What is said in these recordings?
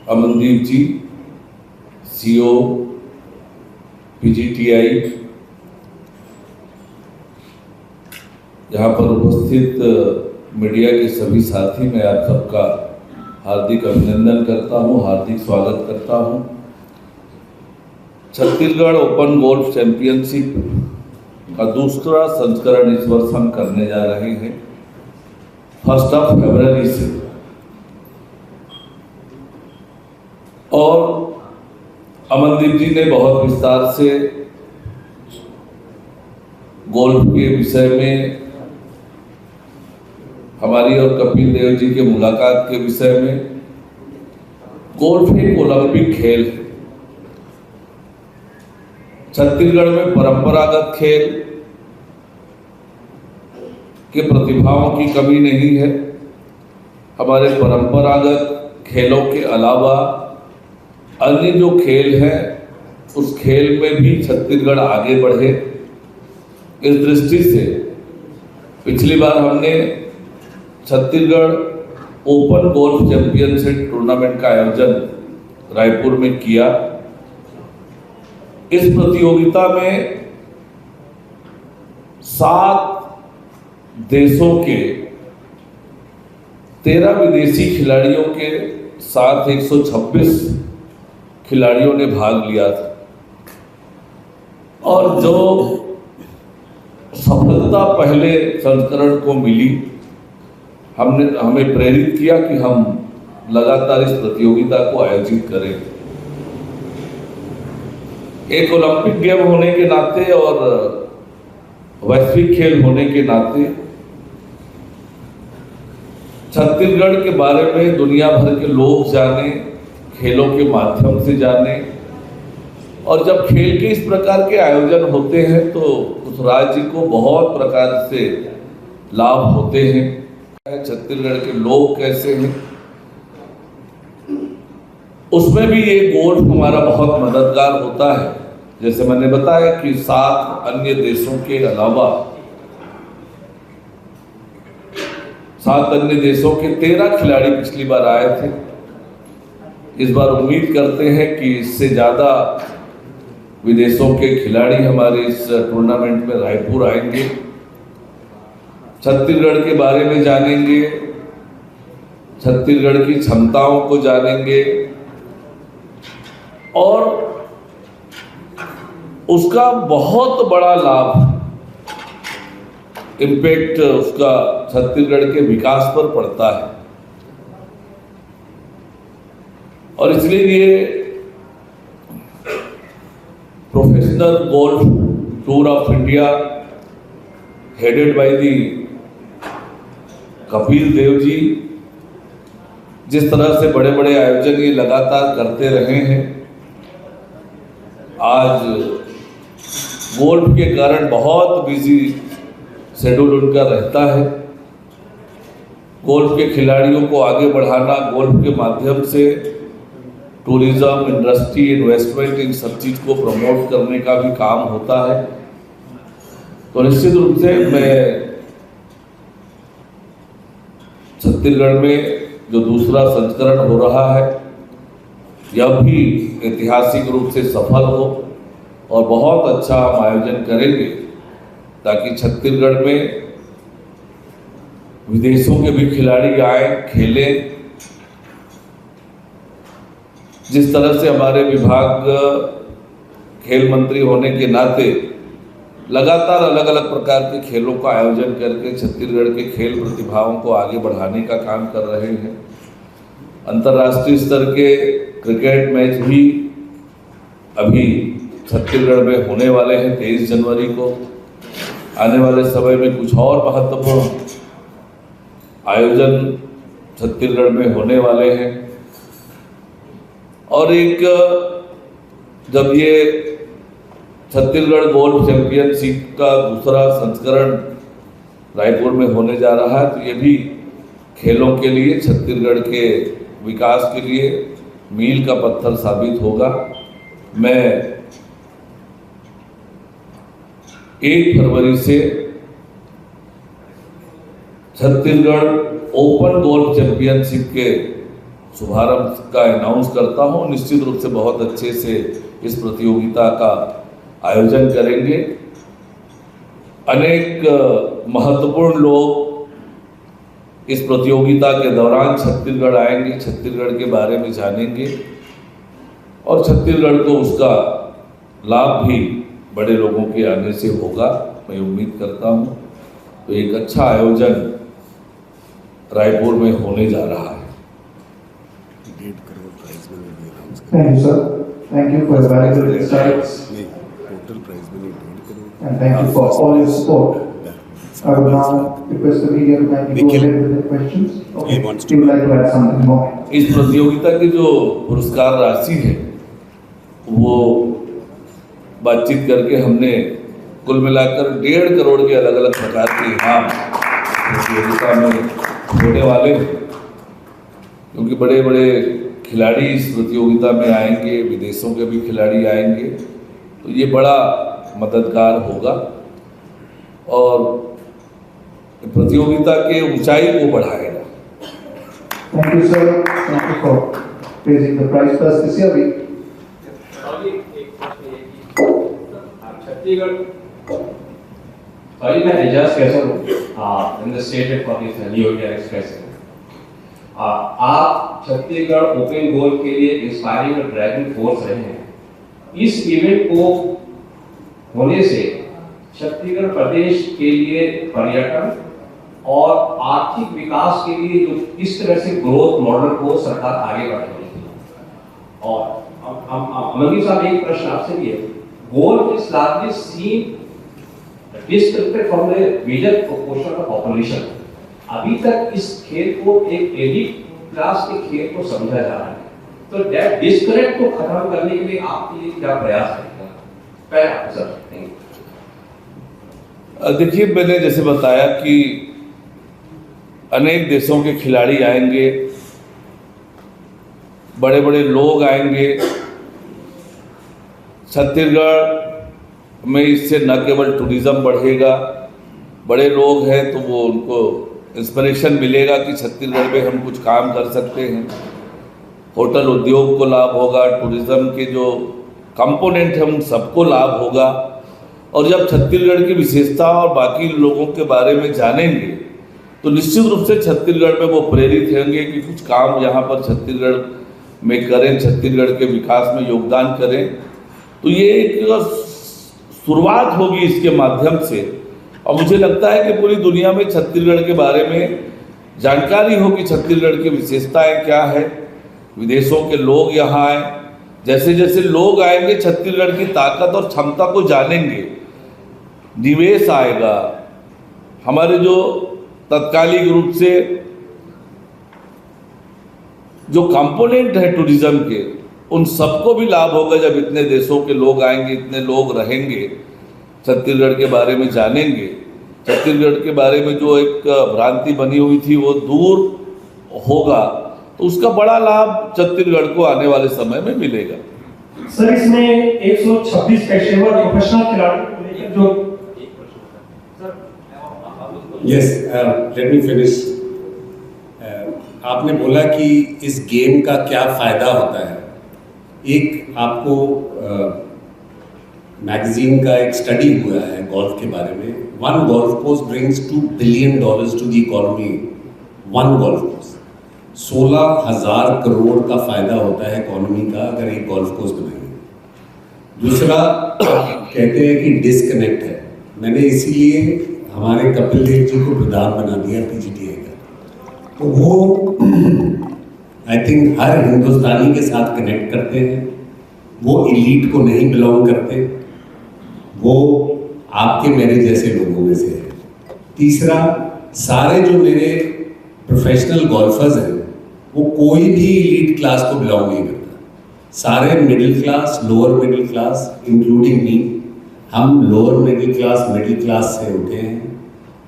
अमनदीप जी, CO PGTI, यहाँ पर उपस्थित मीडिया के सभी साथी, मैं आप सबका हार्दिक अभिनंदन करता हूँ, हार्दिक स्वागत करता हूँ। छत्तीसगढ़ ओपन गोल्फ चैंपियनशिप का दूसरा संस्करण इस वर्ष हम करने जा रहे हैं 1 फरवरी से। और अमनदीप जी ने बहुत विस्तार से गोल्फ के विषय में, हमारी और कपिल देव जी के मुलाकात के विषय में, गोल्फ एक ओलंपिक खेल है। छत्तीसगढ़ में परंपरागत खेल के प्रतिभाओं की कमी नहीं है। हमारे परंपरागत खेलों के अलावा अन्य जो खेल है उस खेल में भी छत्तीसगढ़ आगे बढ़े, इस दृष्टि से पिछली बार हमने Chhattisgarh open golf championship tournament का आयोजन रायपुर में किया। इस प्रतियोगिता में 7 देशों के 13 विदेशी खिलाड़ियों के साथ 126 खिलाड़ियों ने भाग लिया था। और जो सफलता पहले संस्करण को मिली, हमें प्रेरित किया कि हम लगातार इस प्रतियोगिता को आयोजित करें। एक ओलंपिक गेम होने के नाते और वैश्विक खेल होने के नाते छत्तीसगढ़ के बारे में दुनिया भर के लोग जाने, खेलों के माध्यम से जाने। और जब खेल के इस प्रकार के आयोजन होते हैं तो उस राज्य को बहुत प्रकार से लाभ होते हैं। छत्तीसगढ़ के लोग कैसे हैं, उसमें भी ये गोल्फ हमारा बहुत मददगार होता है। जैसे मैंने बताया कि 7 अन्य देशों के अलावा 7 अन्य देशों के 13 खिलाड़ी पिछली बार आए थे। इस बार उम्मीद करते हैं कि इससे ज़्यादा विदेशों के खिलाड़ी हमारे इस टूर्नामेंट में रायपुर आएंगे, छत्तीसगढ़ के बारे में जानेंगे, छत्तीसगढ़ की क्षमताओं को जानेंगे और उसका बहुत बड़ा लाभ, इम्पैक्ट उसका छत्तीसगढ़ के विकास पर पड़ता है। और इसलिए ये professional golf tour of India headed by the Kapil Dev ji, जिस तरह से बड़े बड़े आयोजन ये लगातार करते रहे हैं, आज गोल्फ के कारण बहुत बिजी शेड्यूल उनका रहता है। गोल्फ के खिलाड़ियों को आगे बढ़ाना, गोल्फ के माध्यम से टूरिज्म, इंडस्ट्री, इन्वेस्टमेंट, इन सब चीज़ को प्रमोट करने का भी काम होता है। तो निश्चित रूप से मैं छत्तीसगढ़ में जो दूसरा संस्करण हो रहा है, यह भी ऐतिहासिक रूप से सफल हो और बहुत अच्छा हम आयोजन करेंगे ताकि छत्तीसगढ़ में विदेशों के भी खिलाड़ी आए, खेलें। जिस तरह से हमारे विभाग खेल मंत्री होने के नाते लगातार अलग अलग प्रकार के खेलों का आयोजन करके छत्तीसगढ़ के खेल प्रतिभाओं को आगे बढ़ाने का काम कर रहे हैं। अंतर्राष्ट्रीय स्तर के क्रिकेट मैच भी अभी छत्तीसगढ़ में होने वाले हैं 23 जनवरी को। आने वाले समय में कुछ और महत्वपूर्ण आयोजन छत्तीसगढ़ में होने वाले हैं। और एक जब ये छत्तीसगढ़ गोल्फ चैंपियनशिप का दूसरा संस्करण रायपुर में होने जा रहा है, तो ये भी खेलों के लिए, छत्तीसगढ़ के विकास के लिए मील का पत्थर साबित होगा। मैं 1 फरवरी से छत्तीसगढ़ ओपन गोल्फ चैंपियनशिप के शुभारंभ का अनाउंस करता हूँ। निश्चित रूप से बहुत अच्छे से इस प्रतियोगिता का आयोजन करेंगे। अनेक महत्वपूर्ण लोग इस प्रतियोगिता के दौरान छत्तीसगढ़ आएंगे, छत्तीसगढ़ के बारे में जानेंगे और छत्तीसगढ़ को उसका लाभ भी बड़े लोगों के आने से होगा, मैं उम्मीद करता हूँ। तो एक अच्छा आयोजन रायपुर में होने जा रहा है। Thank you, sir. Thank you for your valuable insights. And thank you for all your support. I would now request the media to kindly go ahead with the questions. Okay. You would like to add something more? इस प्रतियोगिता की जो पुरस्कार राशि है वो बातचीत करके हमने कुल मिलाकर 1.5 करोड़ के अलग अलग प्रकार के इनाम प्रतियोगिता में होने वाले हैं, क्योंकि बड़े बड़े खिलाड़ी इस प्रतियोगिता में आएंगे, विदेशों के भी खिलाड़ी आएंगे, तो ये बड़ा मददगार होगा और प्रतियोगिता के ऊंचाई को बढ़ाएगा। Thank you, sir. Thank you for raising the prize first this year. Chhattisgarh, sorry, मैं एजाज कैसा हूँ in the state of New India Express। आप छत्तीसगढ़ ओपन गोल के लिए इंस्पायरिंग और ड्राइविंग फोर्स रहे हैं। इस इवेंट को होने से छत्तीसगढ़ प्रदेश के लिए पर्यटन और आर्थिक विकास के लिए जो इस तरह से ग्रोथ मॉडल को सरकार आगे बढ़ रही है। और अमनदीप साहब, एक प्रश्न आपसे भी है, golf is largely seen disconnected from the major proportion of population. अभी तक इस खेल को एक एलिट क्लास के खेल को समझा जा रहा है, तो दैट डिस्कनेक्ट को खत्म करने के लिए आपके लिए क्या प्रयास करेंगे सर? देखिए, मैंने जैसे बताया कि अनेक देशों के खिलाड़ी आएंगे, बड़े बड़े लोग आएंगे छत्तीसगढ़ में। इससे न केवल टूरिज्म बढ़ेगा, बड़े लोग हैं तो वो उनको इंस्पिरेशन मिलेगा कि छत्तीसगढ़ में हम कुछ काम कर सकते हैं। होटल उद्योग को लाभ होगा, टूरिज्म के जो कंपोनेंट हैं उन सबको लाभ होगा। और जब छत्तीसगढ़ की विशेषता और बाकी लोगों के बारे में जानेंगे तो निश्चित रूप से छत्तीसगढ़ में वो प्रेरित होंगे कि कुछ काम यहाँ पर छत्तीसगढ़ में करें, छत्तीसगढ़ के विकास में योगदान करें। तो ये एक शुरुआत होगी इसके माध्यम से, और मुझे लगता है कि पूरी दुनिया में छत्तीसगढ़ के बारे में जानकारी होगी, छत्तीसगढ़ की विशेषताएं क्या है, विदेशों के लोग यहाँ आए, जैसे जैसे लोग आएंगे छत्तीसगढ़ की ताकत और क्षमता को जानेंगे, निवेश आएगा। हमारे जो तत्कालिक रूप से जो कंपोनेंट है टूरिज्म के, उन सबको भी लाभ होगा जब इतने देशों के लोग आएंगे, इतने लोग रहेंगे, छत्तीसगढ़ के बारे में जानेंगे। छत्तीसगढ़ के बारे में जो एक भ्रांति बनी हुई थी वो दूर होगा, तो उसका बड़ा लाभ छत्तीसगढ़ को आने वाले समय में मिलेगा। सर, इसमें 126 पेशेवर प्रोफेशनल खिलाड़ी जो यस, लेट मी फिनिश। आपने बोला कि इस गेम का क्या फ़ायदा होता है। एक आपको मैगजीन का एक स्टडी हुआ है गोल्फ के बारे में। 1 golf course brings $2 billion to the economy. 1 golf course 16,000 crore का फ़ायदा होता है इकोनॉमी का अगर एक गोल्फ कोर्स बनाएंगे। दूसरा, कहते हैं कि डिस्कनेक्ट है। मैंने इसीलिए हमारे कपिल देव जी को प्रधान बना दिया PGTA का, तो वो आई थिंक हर हिंदुस्तानी के साथ कनेक्ट करते हैं। वो एलीट को नहीं बिलोंग करते, वो आपके मेरे जैसे लोगों में से है। तीसरा, सारे जो मेरे प्रोफेशनल गोल्फर्स हैं वो कोई भी एलीट क्लास को बिलोंग नहीं करता। सारे middle class, lower middle class, including me, हम लोअर मिडिल क्लास से उठे हैं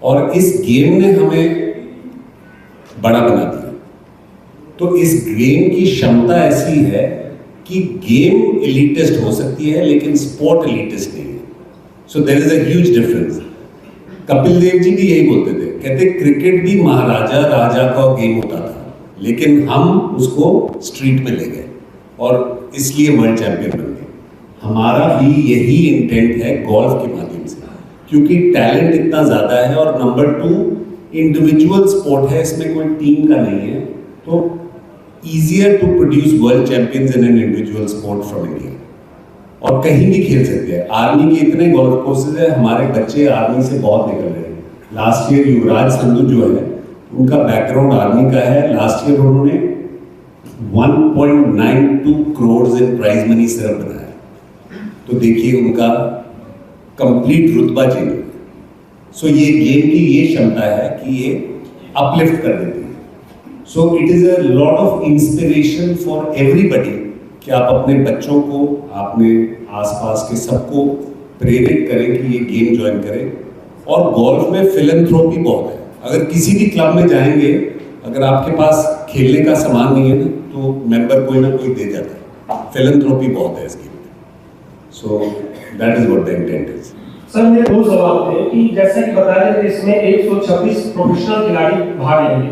और इस गेम ने हमें बड़ा बना दिया। तो इस गेम की क्षमता ऐसी है कि गेम एलिटिस्ट हो सकती है लेकिन स्पोर्ट एलिटिस्ट नहीं है। So there is a huge difference. Kapil Dev ji भी यही बोलते थे, कहते क्रिकेट भी महाराजा राजा का गेम होता था, लेकिन हम उसको स्ट्रीट में ले गए और इसलिए वर्ल्ड चैंपियन बन गए। हमारा भी यही इंटेंट है गोल्फ के माध्यम से, क्योंकि टैलेंट इतना ज़्यादा है और नंबर 2 इंडिविजुअल स्पोर्ट है, इसमें कोई टीम का नहीं है, तो easier to produce world champions in an individual sport from India. और कहीं भी खेल सकते हैं। आर्मी के इतने गोल्फ कोर्सेज है, हमारे बच्चे आर्मी से बहुत निकल रहे हैं। लास्ट ईयर युवराज संधू जो है, उनका बैकग्राउंड आर्मी का है। लास्ट ईयर उन्होंने 1.92 करोड़ इन प्राइज मनी सिर्फ बनाया, तो देखिए उनका कंप्लीट रुतबा चेंज हो गया। सो ये गेम की ये क्षमता है कि ये अपलिफ्ट कर देती है। So it is a lot of inspiration for everybody कि आप अपने बच्चों को, अपने आसपास के सबको प्रेरित करें कि ये गेम ज्वाइन करें। और गोल्फ में फिलैंथ्रोपी बहुत है। अगर किसी भी क्लब में जाएंगे, अगर आपके पास खेलने का सामान नहीं है ना, तो मेंबर कोई ना कोई दे जाता है। फिलैंथ्रोपी बहुत है इस गेम में। So that is what the intent is. Sir मेरे 2 सवाल थे कि जैसा कि बताया कि इसमें 126 प्रोफेशनल खिलाड़ी भाग लेंगे,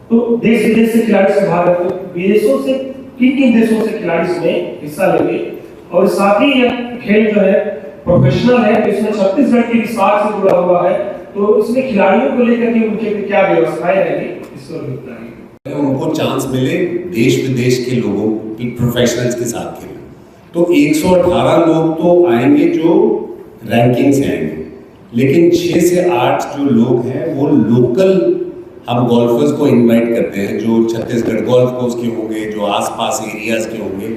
तो देश विदेश से खिलाड़ी से भाग लेंगे, विदेशों से किन देशों से खिलाड़ी इसमें हिस्सा लेंगे, और साथ ही यह खेल जो है प्रोफेशनल है, तो इसमें छत्तीसगढ़ के विस्तार से जुड़ा हुआ है, तो इसमें खिलाड़ियों को लेकर के उनके क्या व्यवस्थाएं रहेंगी, इसको बताइए। उनको चांस मिले देश विदेश के लोगों, प्रोफेशनल्स के साथ खेलने, तो 118 लोग तो आएंगे जो रैंकिंग से आएंगे, लेकिन 6 से 8 जो लोग हैं वो लोकल हम गोल्फर्स को इनवाइट करते हैं, जो छत्तीसगढ़ गोल्फ कोर्स के होंगे, जो आसपास एरियाज के होंगे,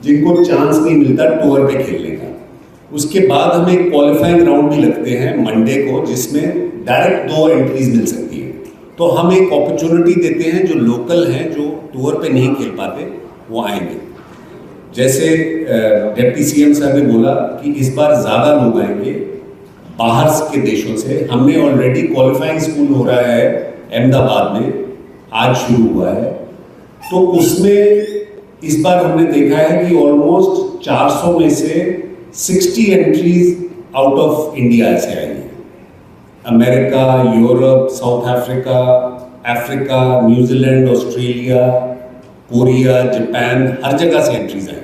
जिनको चांस नहीं मिलता टूर पे खेलने का। उसके बाद हम एक क्वालिफाइंग राउंड भी लगते हैं मंडे को, जिसमें डायरेक्ट 2 एंट्रीज मिल सकती है। तो हम एक अपॉर्चुनिटी देते हैं, जो लोकल हैं, जो टूर पे नहीं खेल पाते, वो आएंगे। जैसे डिप्टी सीएम साहब ने बोला कि इस बार ज़्यादा लोग आएंगे बाहर के देशों से। हमने ऑलरेडी क्वालिफाइंग स्कूल हो रहा है अहमदाबाद में, आज शुरू हुआ है, तो उसमें इस बार हमने देखा है कि ऑलमोस्ट 400 में से 60 एंट्रीज आउट ऑफ इंडिया ऐसे आई हैं। America, Europe, South Africa, New Zealand, Australia, Korea, Japan, हर जगह से एंट्रीज आई हैं।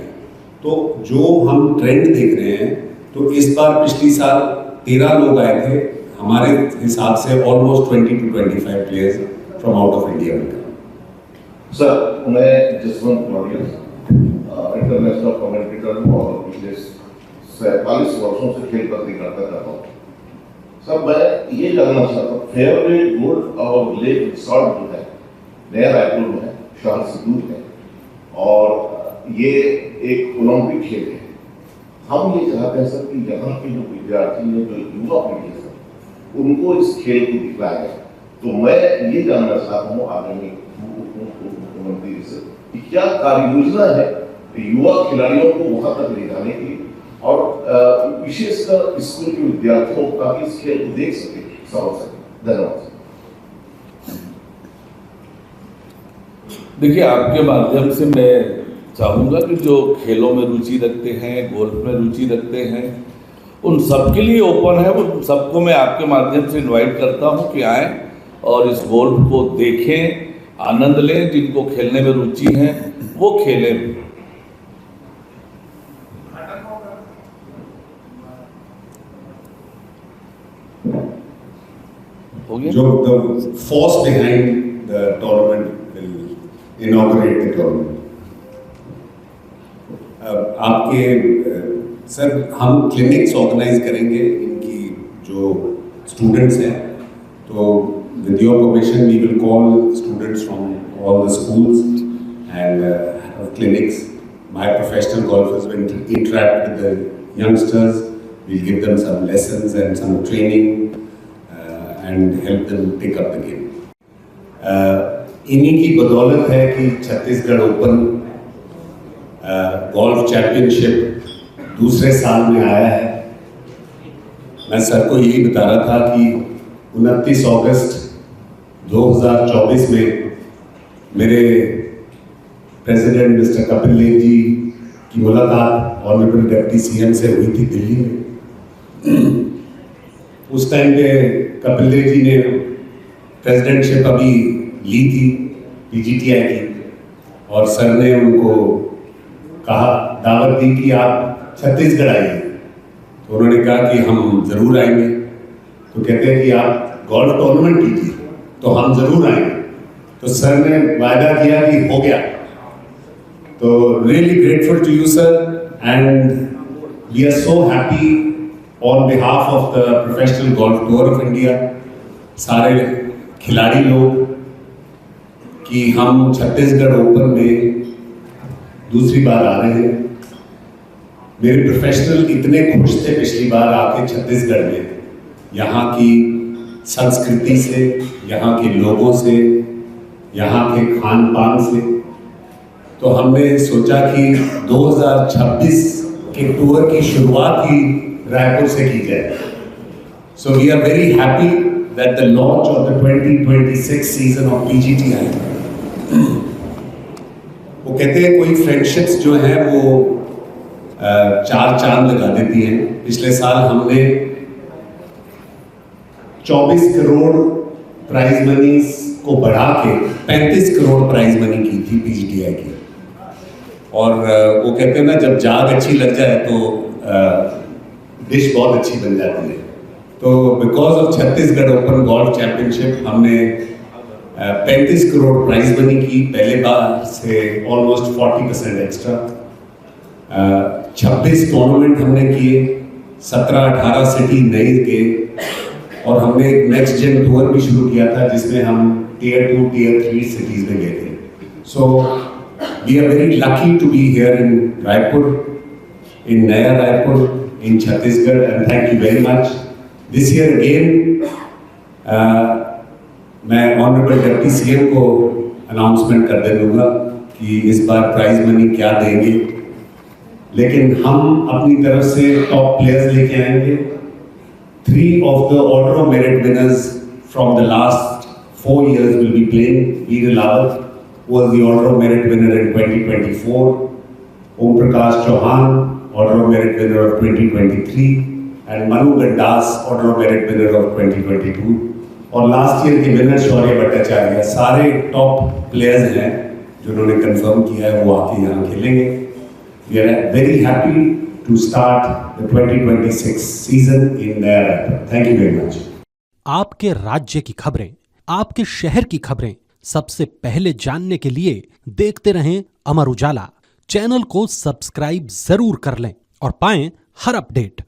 तो जो हम ट्रेंड देख रहे हैं, तो इस बार पिछली साल 13 लोग आए थे, हमारे हिसाब से almost 20 to 25 players from out of India में। सर, मैं जसवंत मौर्य इंटरनेशनल कमेंटेटर हूँ और पिछले 47 वर्षों से खेल पत्रकारिता करता हूँ। सर, मैं ये जानना चाहता हूँ, फेवरेट गोल्ड और लेक रिसॉर्ट जो है नया रायपुर में है, शहर से दूर है, और ये एक ओलंपिक खेल है। हम ये चाहते हैं सर कि यहाँ के जो विद्यार्थी हैं, जो युवा पीढ़ी है, उनको इस खेल को दिखलाया जाए। तो मैं ये जानना चाहता हूँ आगामी मुख्यमंत्री से कि क्या कार्य योजना है युवा खिलाड़ियों को वहां तक ले जाने की, और विशेषकर स्कूल के विद्यार्थियों को, ताकि इस खेल को देख सके, समझ सके। धन्यवाद। देखिए, आपके माध्यम से मैं चाहूँगा कि जो खेलों में रुचि रखते हैं, गोल्फ में रुचि रखते हैं, उन सबके लिए ओपन है। उन सबको मैं आपके माध्यम से इनवाइट करता हूँ कि आएँ और इस गोल्फ को देखें, आनंद लें। जिनको खेलने में रुचि है वो खेलें। हो गया? जो the force behind the tournament will inaugurate the tournament. आपके सर, हम क्लिनिक्स ऑर्गेनाइज करेंगे इनकी जो स्टूडेंट्स हैं, तो with your permission we will call students from all the schools and have clinics. My professional golfers will interact with the youngsters. We'll give them some lessons and some training and help them pick up the game. इन्हीं की बदौलत है कि Chhattisgarh open golf championship दूसरे साल में आया है। मैं सर को यही बता रहा था कि 29 अगस्त 2024 में मेरे प्रेसिडेंट मिस्टर कपिल देव जी की मुलाकात ऑनरेबल डिप्टी सीएम से हुई थी दिल्ली में। उस टाइम पे कपिल देव जी ने प्रेसिडेंटशिप अभी ली थी पीजीटीआई की, और सर ने उनको कहा, दावत दी कि आप छत्तीसगढ़ आइए। तो उन्होंने कहा कि हम ज़रूर आएंगे। तो कहते हैं कि आप गोल्फ टूर्नामेंट कीजिए, तो हम ज़रूर आएंगे। तो सर ने वायदा किया कि हो गया। तो really grateful to you sir, and we are so happy on behalf of the professional golf tour of India, सारे खिलाड़ी लोग, कि हम छत्तीसगढ़ ओपन में दूसरी बार आ रहे हैं। मेरे प्रोफेशनल इतने खुश थे पिछली बार आके छत्तीसगढ़ में, यहाँ की संस्कृति से, यहाँ के लोगों से, यहाँ के खान पान से। तो हमने सोचा कि 2026 के टूर की शुरुआत ही रायपुर से की जाए। So we are very happy that the launch of the 2026 season of PGTI, वो कहते हैं कोई फ्रेंडशिप्स जो हैं वो चार चांद लगा देती हैं। पिछले साल हमने 24 करोड़ प्राइज मनी को बढ़ा के 35 करोड़ प्राइज मनी की थी पीजीटीआई की। और वो कहते हैं ना, जब जाग अच्छी लग जाए तो डिश बहुत अच्छी बन जाती है। तो because of Chhattisgarh open golf championship हमने 35 करोड़ प्राइज मनी की, पहले बार से ऑलमोस्ट 40% एक्स्ट्रा। 26 टूर्नामेंट हमने किए, 17-18 सिटी नई के, और हमने एक नेक्स्ट जेन टूर भी शुरू किया था जिसमें हम Tier 2, Tier 3 सिटीज में गए थे। So we are very lucky to be here in Raipur, in Naya Raipur, in Chhattisgarh, and thank you very much. This year again मैं ऑनरेबल डिप्टी सीएम को अनाउंसमेंट कर दे दूंगा कि इस बार प्राइज मनी क्या देंगे, लेकिन हम अपनी तरफ से टॉप प्लेयर्स लेके आएंगे। 3 of the order of merit winners from the last 4 years will be playing. Veer Lawat was the order of merit winner in 2024. Om Prakash Chauhan, order of merit winner of 2023, and Manu Gandas, order of merit winner of 2022. और last year के winner शौर्य भट्टाचार्य, सारे top players हैं जिन्होंने confirm किया है वो आके यहाँ खेलेंगे। We are very happy to start the 2026 season in Naya Raipur. Thank you very much. आपके राज्य की खबरें, आपके शहर की खबरें सबसे पहले जानने के लिए देखते रहें अमर उजाला। चैनल को सब्सक्राइब जरूर कर लें और पाएं हर अपडेट।